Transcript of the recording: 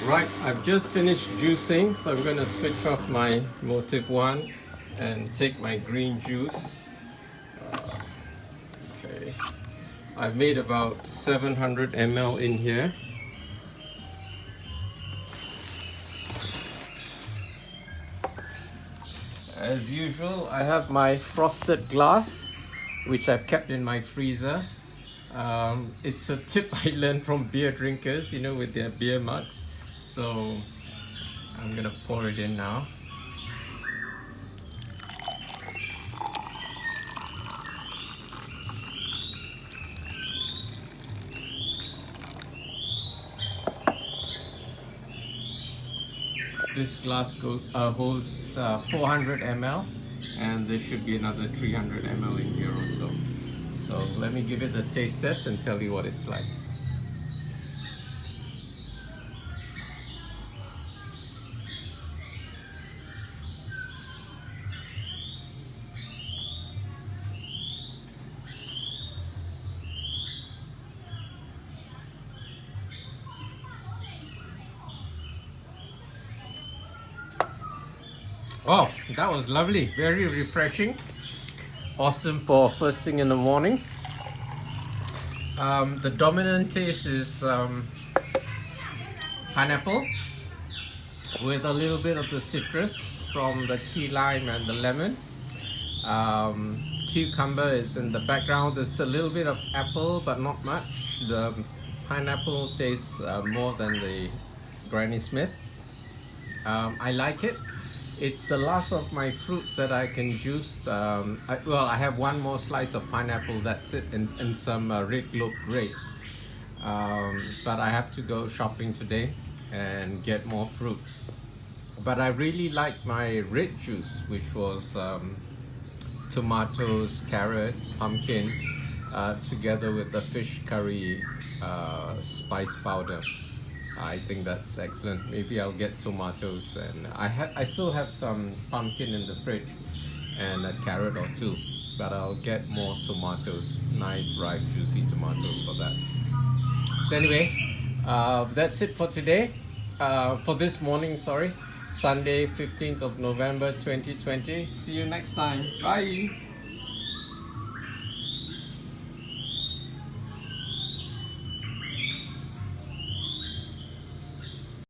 Right, I've just finished juicing, so I'm going to switch off my Motive 1 and take my green juice. Okay, I've made about 700 ml in here. As usual, I have my frosted glass, which I've kept in my freezer. It's a tip I learned from beer drinkers, with their beer mugs. So I'm gonna pour it in now. This glass holds 400 ml, and there should be another 300 ml in here also. So let me give it a taste test and tell you what it's like. Oh, that was lovely, very refreshing. Awesome for first thing in the morning. The dominant taste is pineapple with a little bit of the citrus from the key lime and the lemon. Cucumber is in the background. There's a little bit of apple, but not much. The pineapple tastes more than the Granny Smith. I like it. It's the last of my fruits that I can juice. I have one more slice of pineapple, that's it, and some red globe grapes. But I have to go shopping today and get more fruit. But I really like my red juice, which was tomatoes, carrot, pumpkin, together with the fish curry spice powder. I think that's excellent. Maybe I'll get tomatoes, and I still have some pumpkin in the fridge and a carrot or two, but I'll get more tomatoes, nice ripe juicy tomatoes for that. So anyway, that's it for today. For this morning, sorry. Sunday, 15th of November 2020. See you next time. Bye.